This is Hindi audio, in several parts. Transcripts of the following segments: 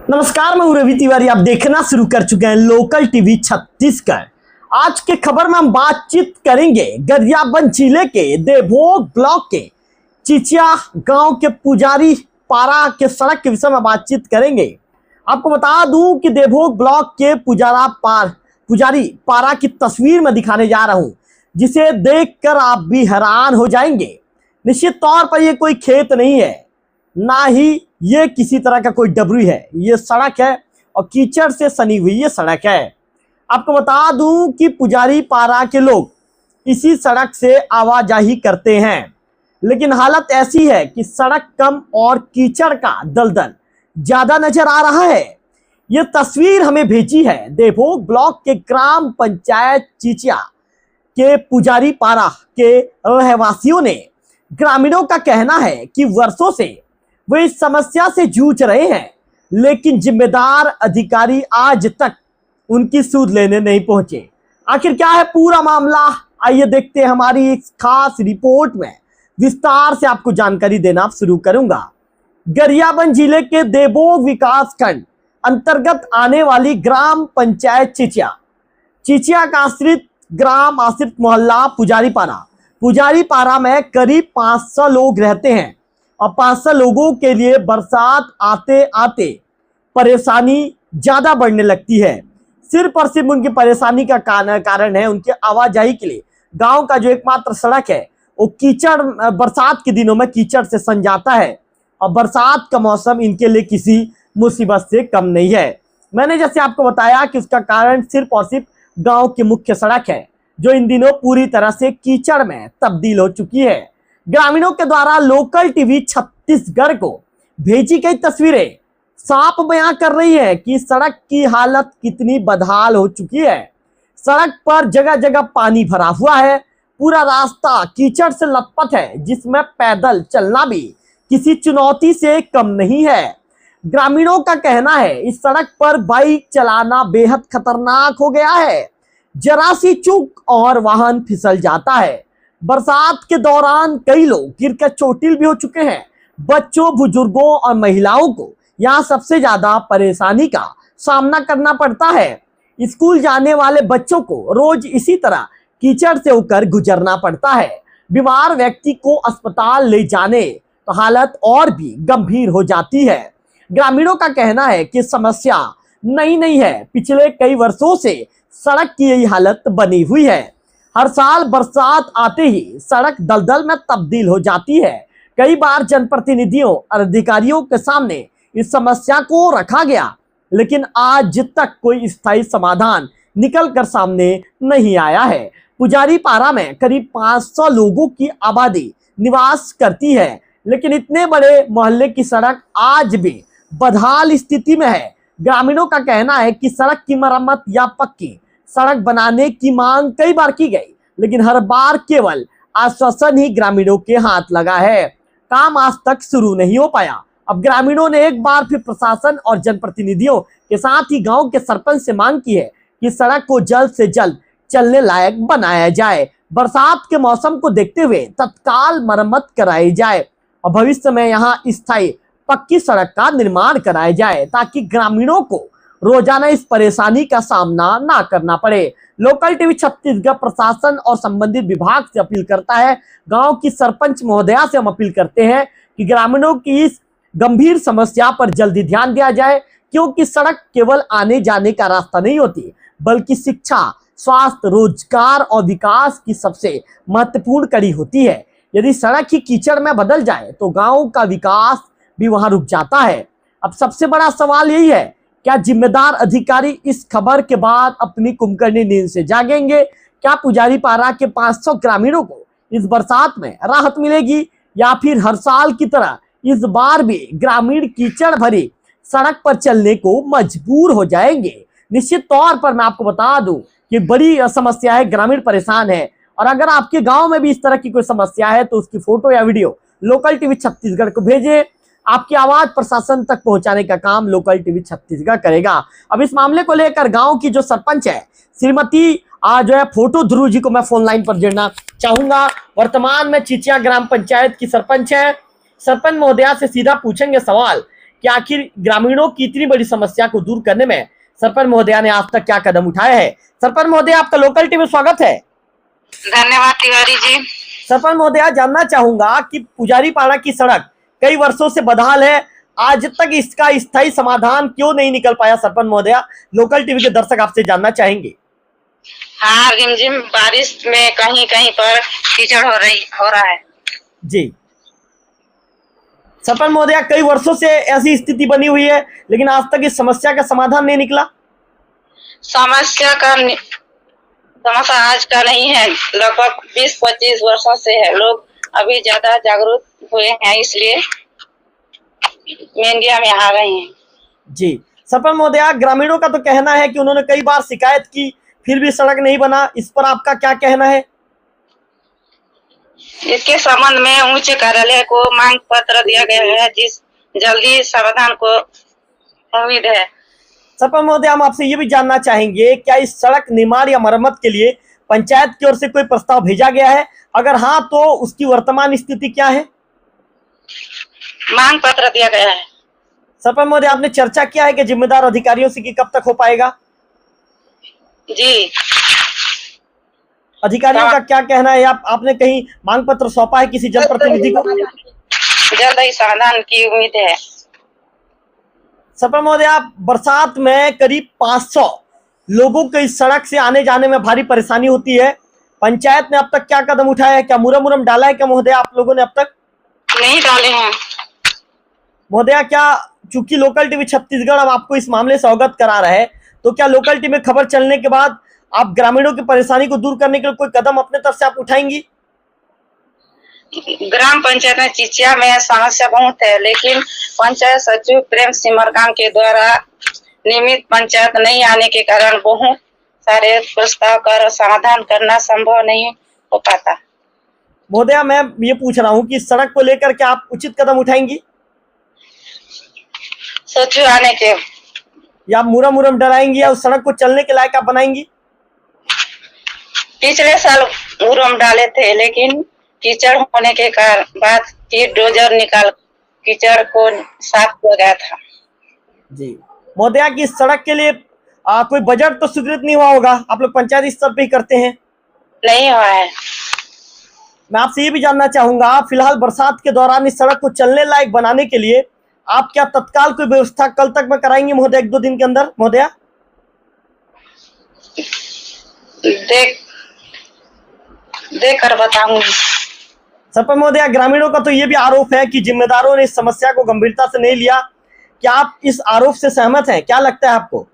नमस्कार, मैं हूं रवि तिवारी। आप देखना शुरू कर चुके हैं लोकल टीवी छत्तीसगढ़। आज के खबर में हम बातचीत करेंगे गरियाबंद जिले के देवभोग ब्लॉक के चिचिया गांव के पुजारी पारा के सड़क के विषय में बातचीत करेंगे। आपको बता दूं कि देवभोग ब्लॉक के पुजारी पारा की तस्वीर में दिखाने जा रहा हूं, जिसे देखकर आप भी हैरान हो जाएंगे। निश्चित तौर पर यह कोई खेत नहीं है, ना ही ये किसी तरह का कोई डबरी है। ये सड़क है और कीचड़ से सनी हुई ये सड़क है। आपको बता दूं कि पुजारी पारा के लोग इसी सड़क से आवाजाही करते हैं, लेकिन हालत ऐसी है कि सड़क कम और कीचड़ का दलदल ज्यादा नजर आ रहा है। ये तस्वीर हमें भेजी है देवभोग ब्लॉक के ग्राम पंचायत चिचिया के पुजारी पारा के रहवासियों ने। ग्रामीणों का कहना है कि वर्षों से वे इस समस्या से जूझ रहे हैं, लेकिन जिम्मेदार अधिकारी आज तक उनकी सूद लेने नहीं पहुंचे। आखिर क्या है पूरा मामला, आइए देखते हैं हमारी इस खास रिपोर्ट में। विस्तार से आपको जानकारी देना शुरू करूंगा। गरियाबंद जिले के देवभोग विकास खंड अंतर्गत आने वाली ग्राम पंचायत चिचिया का आश्रित मोहल्ला पुजारी पारा में करीब 500 लोग रहते हैं और 500 लोगों के लिए बरसात आते आते परेशानी ज्यादा बढ़ने लगती है। सिर्फ और सिर्फ उनकी परेशानी का कारण है उनके आवाजाही के लिए गांव का जो एकमात्र सड़क है वो कीचड़, बरसात के दिनों में कीचड़ से सन जाता है और बरसात का मौसम इनके लिए किसी मुसीबत से कम नहीं है। मैंने जैसे आपको बताया कि उसका कारण सिर्फ और सिर्फ गांव की मुख्य सड़क है, जो इन दिनों पूरी तरह से कीचड़ में तब्दील हो चुकी है। ग्रामीणों के द्वारा लोकल टीवी छत्तीसगढ़ को भेजी गई तस्वीरें साफ बयां कर रही है कि सड़क की हालत कितनी बदहाल हो चुकी है। सड़क पर जगह जगह पानी भरा हुआ है, पूरा रास्ता कीचड़ से लथपथ है, जिसमें पैदल चलना भी किसी चुनौती से कम नहीं है। ग्रामीणों का कहना है इस सड़क पर बाइक चलाना बेहद खतरनाक हो गया है। जरा सी चूक और वाहन फिसल जाता है। बरसात के दौरान कई लोग गिरकर चोटिल भी हो चुके हैं। बच्चों, बुजुर्गों और महिलाओं को यहाँ सबसे ज्यादा परेशानी का सामना करना पड़ता है। स्कूल जाने वाले बच्चों को रोज इसी तरह कीचड़ से होकर गुजरना पड़ता है। बीमार व्यक्ति को अस्पताल ले जाने तो हालत और भी गंभीर हो जाती है। ग्रामीणों का कहना है कि समस्या नई नहीं है, पिछले कई वर्षों से सड़क की यही हालत बनी हुई है। हर साल बरसात आते ही सड़क दलदल में तब्दील हो जाती है। कई बार जनप्रतिनिधियों और अधिकारियों के सामने इस समस्या को रखा गया, लेकिन आज तक कोई स्थायी समाधान निकल कर सामने नहीं आया है। पुजारी पारा में करीब 500 लोगों की आबादी निवास करती है, लेकिन इतने बड़े मोहल्ले की सड़क आज भी बदहाल स्थिति में है। ग्रामीणों का कहना है कि सड़क की मरम्मत या पक्की सड़क बनाने की मांग कई बार की गई, लेकिन हर बार केवल आश्वासन ही ग्रामीणों के हाथ लगा है। काम आज तक शुरू नहीं हो पाया। अब ग्रामीणों ने एक बार फिर प्रशासन और जनप्रतिनिधियों के साथ ही गांव के सरपंच से मांग की है कि सड़क को जल्द से जल्द चलने लायक बनाया जाए। बरसात के मौसम को देखते हुए तत्काल मरम्मत कराई जाए और भविष्य में यहाँ स्थायी पक्की सड़क का निर्माण कराया जाए, ताकि ग्रामीणों को रोजाना इस परेशानी का सामना ना करना पड़े। लोकल टीवी छत्तीसगढ़ प्रशासन और संबंधित विभाग से अपील करता है, गांव की सरपंच महोदया से हम अपील करते हैं कि ग्रामीणों की इस गंभीर समस्या पर जल्दी ध्यान दिया जाए, क्योंकि सड़क केवल आने जाने का रास्ता नहीं होती, बल्कि शिक्षा, स्वास्थ्य, रोजगार और विकास की सबसे महत्वपूर्ण कड़ी होती है। यदि सड़क ही कीचड़ में बदल जाए तो गाँव का विकास भी वहां रुक जाता है। अब सबसे बड़ा सवाल यही है, क्या जिम्मेदार अधिकारी इस खबर के बाद अपनी कुंभकर्णी नींद से जागेंगे? क्या पुजारी पारा के 500 ग्रामीणों को इस बरसात में राहत मिलेगी, या फिर हर साल की तरह इस बार भी ग्रामीण कीचड़ भरी सड़क पर चलने को मजबूर हो जाएंगे? निश्चित तौर पर मैं आपको बता दूं कि बड़ी समस्या है, ग्रामीण परेशान है। और अगर आपके गांव में भी इस तरह की कोई समस्या है तो उसकी फोटो या वीडियो लोकल टीवी छत्तीसगढ़ को भेजें। आपकी आवाज प्रशासन तक पहुंचाने का काम लोकल टीवी छत्तीसगढ़ करेगा। अब इस मामले को लेकर गांव की जो सरपंच है श्रीमती जो है फोटो ध्रुव जी को मैं फोन लाइन पर जोड़ना चाहूंगा। वर्तमान में चिचिया ग्राम पंचायत की सरपंच है। सरपंच महोदया से सीधा पूछेंगे सवाल कि आखिर ग्रामीणों की इतनी बड़ी समस्या को दूर करने में सरपंच महोदया ने आज तक क्या कदम उठाए हैं। सरपंच महोदया, आपका लोकल टीवी में स्वागत है। धन्यवाद तिवारी जी। सरपंच महोदया, जानना चाहूंगा कि पुजारी पाड़ा की सड़क कई वर्षों से बदहाल है, आज तक इसका स्थायी समाधान क्यों नहीं निकल पाया? सरपंच महोदया, लोकल टीवी के दर्शक आपसे जानना चाहेंगे। हाँ, रिमझिम बारिश में कहीं कहीं पर कीचड़ हो रहा है जी सरपंच महोदया, कई वर्षों से ऐसी स्थिति बनी हुई है, लेकिन आज तक इस समस्या का समाधान नहीं निकला। समस्या आज का नहीं है, लगभग 20-25 वर्षों से है। लोग अभी ज्यादा जागरूक हुए हैं, इसलिए मीडिया में आ गए हैं। जी सरपंच महोदया, ग्रामीणों का तो कहना है कि उन्होंने कई बार शिकायत की, फिर भी सड़क नहीं बना। इस पर आपका क्या कहना है? इसके संबंध में उच्च कार्यालय को मांग पत्र दिया गया है, जिस जल्दी समाधान को उम्मीद है। सरपंच महोदया, हम आपसे ये भी जानना चाहेंगे, क्या इस सड़क निर्माण या मरम्मत के लिए पंचायत की ओर से कोई प्रस्ताव भेजा गया है? अगर हाँ, तो उसकी वर्तमान स्थिति क्या है? मांग पत्र दिया गया है। सरपंच महोदया, आपने चर्चा किया है कि जिम्मेदार अधिकारियों से कि कब तक हो पाएगा? जी, अधिकारियों का क्या कहना है? आपने कहीं मांग पत्र सौंपा है किसी जनप्रतिनिधि को? जल्द ही समाधान की उम्मीद है। सरपंच महोदया, बरसात में करीब 500 लोगों को इस सड़क से आने जाने में भारी परेशानी होती है। पंचायत ने अब तक क्या कदम उठाया है? क्या मुरम डाला है क्या महोदया आप लोगों ने अब तक? नहीं डाले हैं महोदया, क्या चूंकि लोकल टीवी छत्तीसगढ़ अब आपको इस मामले से अवगत करा रहा है, तो क्या लोकल टीवी में खबर चलने के बाद आप ग्रामीणों की परेशानी को दूर करने के लिए कोई कदम अपने तरफ से आप उठाएंगी? ग्राम पंचायत में चिचिया में समस्या बहुत है, लेकिन पंचायत सचिव प्रेम सिमरकाम के द्वारा नियमित पंचायत नहीं आने के कारण बहुत सारे प्रस्ताव कर समाधान करना संभव नहीं हो पाता। महोदया, मैं ये पूछ रहा हूँ कि इस सड़क को लेकर के आप उचित कदम उठाएंगी सचिव आने के, या मुरम डराएंगी, या उस सड़क को चलने के लायक आप बनाएंगी? पिछले साल मुरम डाले थे, लेकिन कीचड़ होने के बाद फिर डोजर निकाल कीचड़ को साफ किया गया था। जी महोदया, की इस सड़क के लिए कोई बजट तो स्वीकृत नहीं हुआ होगा? आप लोग पंचायत स्तर पे ही करते हैं? नहीं हुआ है। मैं आपसे ये भी जानना चाहूंगा, फिलहाल बरसात के दौरान इस सड़क को चलने लायक बनाने के लिए आप क्या तत्काल कोई व्यवस्था कल तक में कराएंगे महोदया, 1-2 दिन के अंदर? महोदया, देख कर बताऊंगी। सरपंच महोदया, ग्रामीणों का तो ये भी आरोप है कि जिम्मेदारों ने इस समस्या को गंभीरता से नहीं लिया। क्या आप इस आरोप से सहमत हैं? क्या लगता है आपको?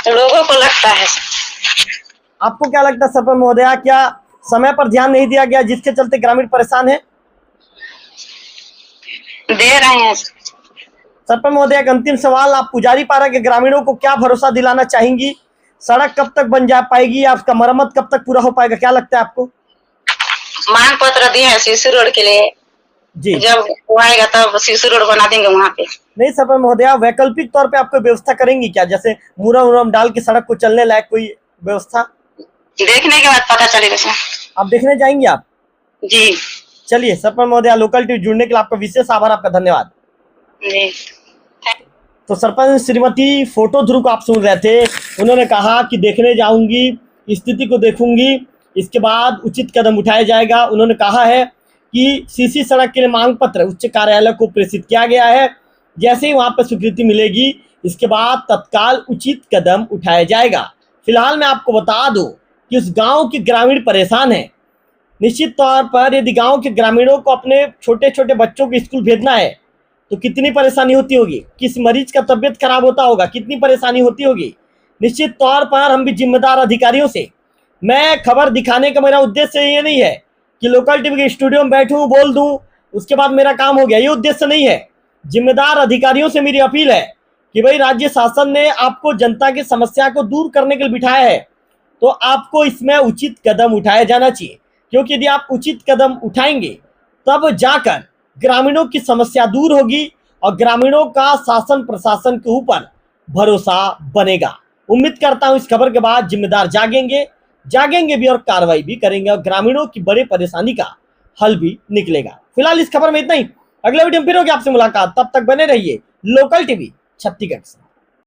लोगों को लगता है। आपको क्या लगता है सरपंच महोदया, क्या समय पर ध्यान नहीं दिया गया जिसके चलते ग्रामीण परेशान है? दे रहे हैं। सरपंच महोदया, एक अंतिम सवाल, आप पुजारी पारा के ग्रामीणों को क्या भरोसा दिलाना चाहेंगी? सड़क कब तक बन जा पाएगी या उसका मरम्मत कब तक पूरा हो पाएगा? क्या लगता है आपको? मांग पत्र दिए हैं सीसी रोड के लिए जी, जब वो आएगा तब सीसी रोड बना देंगे वहाँ पे। नहीं सरपंच महोदया, वैकल्पिक तौर पे आप कोई व्यवस्था करेंगी क्या, जैसे मुरम डाल के सड़क को चलने लायक कोई व्यवस्था? देखने के बाद पता चलेगा सर। आप देखने जाएंगे आप? जी चलिए सरपंच महोदया, लोकल टीवी जुड़ने के लिए आपका विशेष आभार, आपका धन्यवाद। जी। तो सरपंच श्रीमती फोटो ध्रुव को आप सुन रहे थे। उन्होंने कहा कि देखने जाऊंगी, स्थिति को देखूंगी, इसके बाद उचित कदम उठाया जाएगा। उन्होंने कहा है कि सीसी सड़क के लिए मांग पत्र उच्च कार्यालय को प्रेषित किया गया है। जैसे ही वहां पर स्वीकृति मिलेगी, इसके बाद तत्काल उचित कदम उठाया जाएगा। फिलहाल मैं आपको बता दूं कि उस गांव के ग्रामीण परेशान हैं। निश्चित तौर पर यदि गांव के ग्रामीणों को अपने छोटे छोटे बच्चों को स्कूल भेजना है तो कितनी परेशानी होती होगी, किस मरीज का तबीयत खराब होता होगा, कितनी परेशानी होती होगी। निश्चित तौर पर हम भी जिम्मेदार अधिकारियों से, मैं खबर दिखाने का मेरा उद्देश्य ये नहीं है कि लोकल टीवी के स्टूडियो में बैठूं, बोल दूं, उसके बाद मेरा काम हो गया, ये उद्देश्य नहीं है। जिम्मेदार अधिकारियों से मेरी अपील है कि भाई, राज्य शासन ने आपको जनता की समस्या को दूर करने के लिए बिठाया है, तो आपको इसमें उचित कदम उठाया जाना चाहिए। क्योंकि यदि आप उचित कदम उठाएंगे तब जाकर ग्रामीणों की समस्या दूर होगी और ग्रामीणों का शासन प्रशासन के ऊपर भरोसा बनेगा। उम्मीद करता हूं इस खबर के बाद जिम्मेदार जागेंगे भी और कार्रवाई भी करेंगे और ग्रामीणों की बड़ी परेशानी का हल भी निकलेगा। फिलहाल इस खबर में इतना ही। अगले वीडियो में फिर होगी आपसे मुलाकात, तब तक बने रहिए लोकल टीवी छत्तीसगढ़ से।